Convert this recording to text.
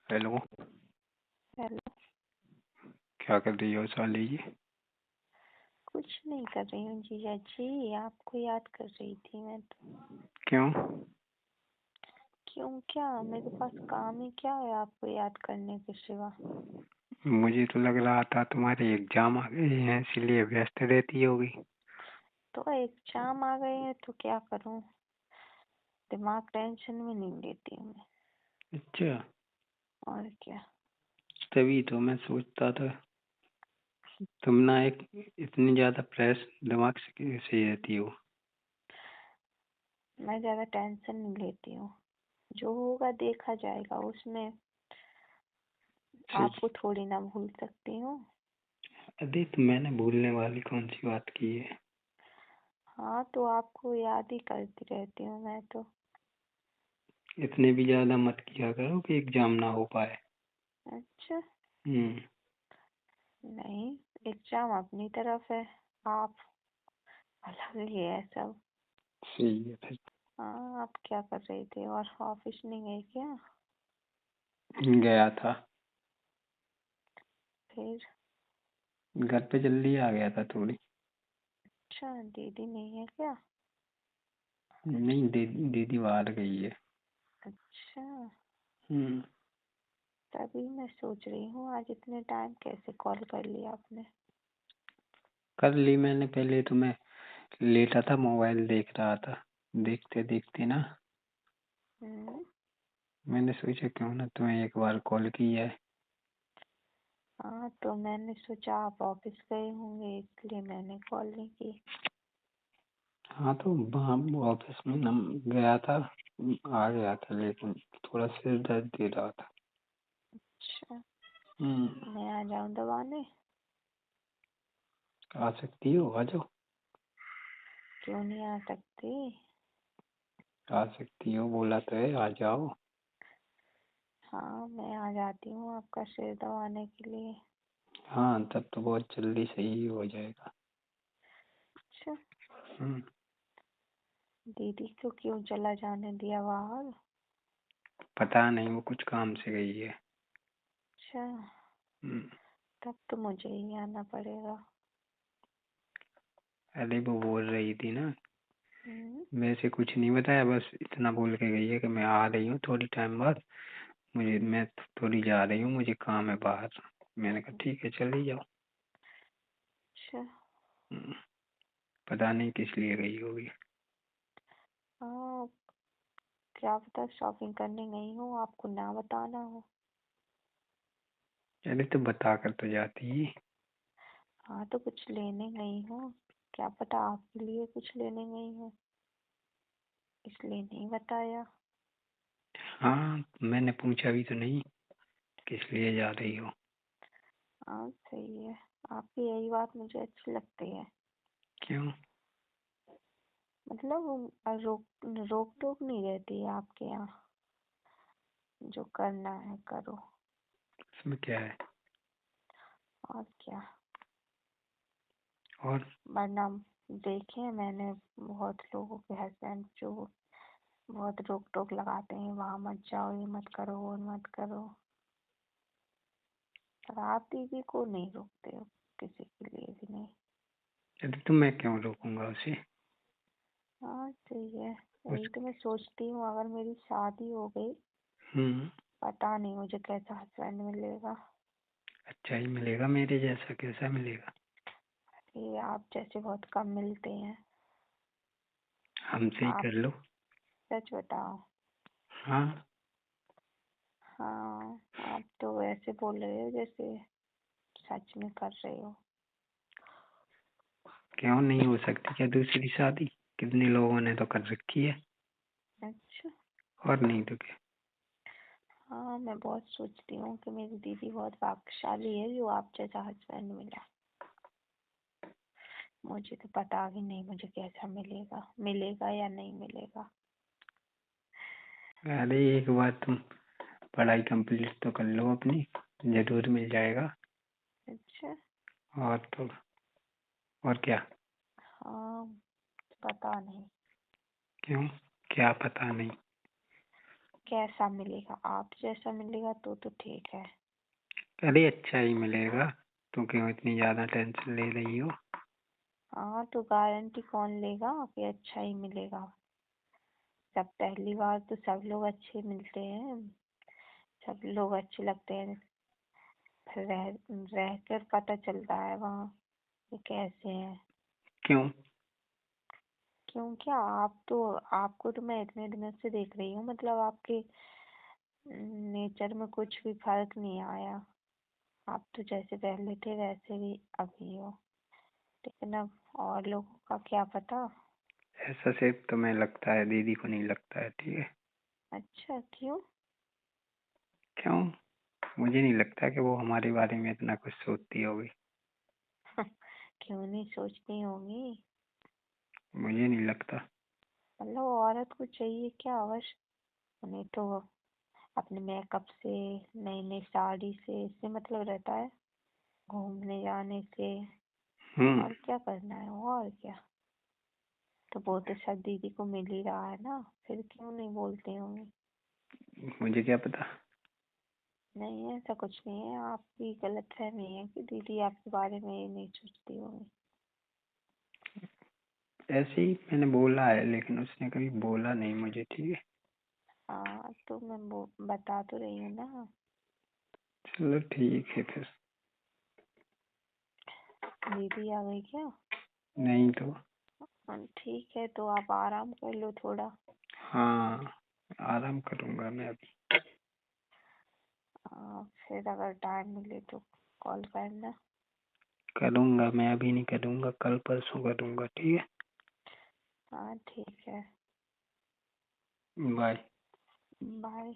Hello. Hello. क्या कर रही हो साली जी? कुछ नहीं कर रही हूँ जीजा जी, आपको याद कर रही थी मैं तो। क्यों? क्यों क्या, मेरे पास काम ही क्या है आपको याद करने के सिवा। मुझे तो लग रहा था तुम्हारे एग्जाम आ गए हैं इसलिए व्यस्त रहती होगी। तो एग्जाम आ गए हैं तो क्या करूँ, दिमाग टेंशन में नहीं लेती हूँ मैं। अच्छा। और क्या। तभी तो मैं सोचता था तुम ना एक इतनी ज्यादा फ्रेश दिमाग से कैसे रहती हो। मैं ज़्यादा टेंशन नहीं लेती हूँ, जो होगा देखा जाएगा, उसमें सही। आपको थोड़ी ना भूल सकती हूँ। अरे तो मैंने भूलने वाली कौन सी बात की है। हाँ तो आपको याद ही करती रहती हूँ मैं तो। इतने भी ज्यादा मत किया करो कि एग्जाम ना हो पाए। अच्छा। हम्म। नहीं, एग्जाम अपनी तरफ है, आप अलग ही है सब। सही है फिर। हाँ, आप क्या कर रहे थे और ऑफिस नहीं गए क्या? गया था। फिर? घर पे जल्दी आ गया था थोड़ी। अच्छा, दीदी नहीं है क्या? नहीं, दीदी बाहर गई है। अच्छा, हम्म। तभी मैं सोच रही हूँ आज इतने टाइम कैसे कॉल कर लिया आपने। कर ली मैंने, पहले तो मैं लेटा था, मोबाइल देख रहा था। देखते देखते ना हम्म। मैंने सोचा क्यों ना तुम्हें एक बार कॉल की है। हाँ तो मैंने सोचा आप ऑफिस गए होंगे इसलिए मैंने कॉल नहीं की। हाँ तो वहाँ ऑफिस में ना गया था, आ गया था लेकिन थोड़ा सिर दर्द दे रहा था। अच्छा, हम्म। मैं आ जाऊँ दवाने? आ सकती हो, आ जाओ। क्यों नहीं आ सकती? आ सकती हो, बोला तो है, आ जाओ। हाँ मैं आ जाती हूँ आपका सिर दबाने के लिए। हाँ तब तो बहुत जल्दी सही हो जाएगा। अच्छा, हम्म। दीदी को क्यों चला जाने दिया बाहर? पता नहीं, वो कुछ काम से गई है। अच्छा, हम्म। तब तो मुझे ही आना पड़ेगा। अरे वो बोल रही थी ना, हम्म। वैसे कुछ नहीं बताया, बस इतना बोल के गई है कि मैं आ रही हूँ थोड़ी टाइम बाद। मैं थोड़ी जा रही हूँ, मुझे काम है बाहर। मैंने कहा ठीक है, चली जाओ। अच्छा। हम्म, पता नहीं किस लिए गई होगी। हाँ, क्या पता शॉपिंग करने गई हूँ, आपको ना बताना हो। अरे तो बता कर तो जाती। हाँ तो कुछ लेने गई हूँ, क्या पता आपके लिए कुछ लेने गई हूँ, इसलिए नहीं बताया। हाँ मैंने पूछा भी तो नहीं किस लिए जा रही हो। हाँ सही है, आपकी यही बात मुझे अच्छी लगती है। क्यों? मतलब रोक रोक टोक नहीं रहती है आपके यहाँ, जो करना है करो। उसमें क्या है? और क्या। और वरना देखे मैंने बहुत लोगों के हस्बैंड जो बहुत रोक टोक लगाते हैं, वहाँ मत जाओ, ये मत करो, वो मत करो। पर आप दीदी को नहीं रोकते हो, किसी के लिए भी नहीं। अरे तो मैं क्यों रोकूंगा उसे? हाँ सही है, उस यही तो मैं सोचती हूँ अगर मेरी शादी हो गई, हम्म। पता नहीं मुझे कैसा हस्बैंड मिलेगा। अच्छा ही मिलेगा, मेरे जैसा कैसा मिलेगा? ये आप जैसे बहुत कम मिलते हैं। हमसे ही आप कर लो। सच बताओ। हाँ। हाँ, आप तो ऐसे बोल रहे हो जैसे सच में कर रहे हो। क्यों नहीं हो सकती क्या दूसरी शादी? कितने लोगों ने तो कर रखी है। अच्छा। और नहीं तो क्या। हाँ मैं बहुत सोचती हूँ कि मेरी दीदी बहुत भाग्यशाली है जो आप जैसा हस्बैंड मिला। मुझे तो पता भी नहीं मुझे कैसा मिलेगा, मिलेगा या नहीं मिलेगा। अरे एक बार तुम पढ़ाई कंप्लीट तो कर लो अपनी, जरूर मिल जाएगा। अच्छा। और तो और क्या। हाँ, पता नहीं। क्यों? क्या पता नहीं? कैसा मिलेगा? आप जैसा मिलेगा तो ठीक है। अरे अच्छा ही मिलेगा। तू क्यों इतनी ज़्यादा टेंशन ले रही हो? हाँ तो गारंटी कौन लेगा कि अच्छा ही मिलेगा? सब पहली बार तो सब लोग अच्छे मिलते हैं, सब लोग अच्छे लगते हैं, फिर रह कर पता चलता है वहाँ ये कैसे हैं। क्यों? क्योंकि आपको तो मैं इतने दिनों से देख रही हूँ, मतलब आपके नेचर में कुछ भी फर्क नहीं आया। आप तो जैसे पहले थे वैसे ही अभी हो, लेकिन अब और लोगों का क्या पता। ऐसा सिर्फ तुम्हें लगता है, दीदी को नहीं लगता है, ठीक है? अच्छा, क्यों? क्यों? मुझे नहीं लगता कि वो हमारे बारे में इतना कुछ सोचती होगी। क्यों नहीं सोचती होंगी? मुझे नहीं लगता। मतलब औरत को चाहिए क्या अवश्य, उन्हें तो अपने मेकअप से, नई नई साड़ी से, इससे मतलब रहता है, घूमने जाने से। हम्म। और क्या करना है, और क्या? तो वो तो सब दीदी को मिल ही रहा है ना, फिर क्यों नहीं बोलते होंगे? मुझे क्या पता। नहीं, ऐसा कुछ नहीं है, आपकी गलतफहमी है कि दीदी आपके बारे में ये नहीं सोचती होंगी। ऐसे ही मैंने बोला है, लेकिन उसने कभी बोला नहीं मुझे, ठीक है? हाँ तो मैं वो बता तो रही हूँ ना। चलो ठीक है फिर। दीदी आ गई क्या? नहीं तो। हाँ, ठीक है, तो आप आराम कर लो थोड़ा। हाँ, आराम करूंगा मैं अभी। फिर अगर टाइम मिले तो कॉल करना। करूंगा, मैं अभी नहीं करूंगा, कल परसों करूंगा, ठीक है? हाँ ठीक है। बाय। बाय।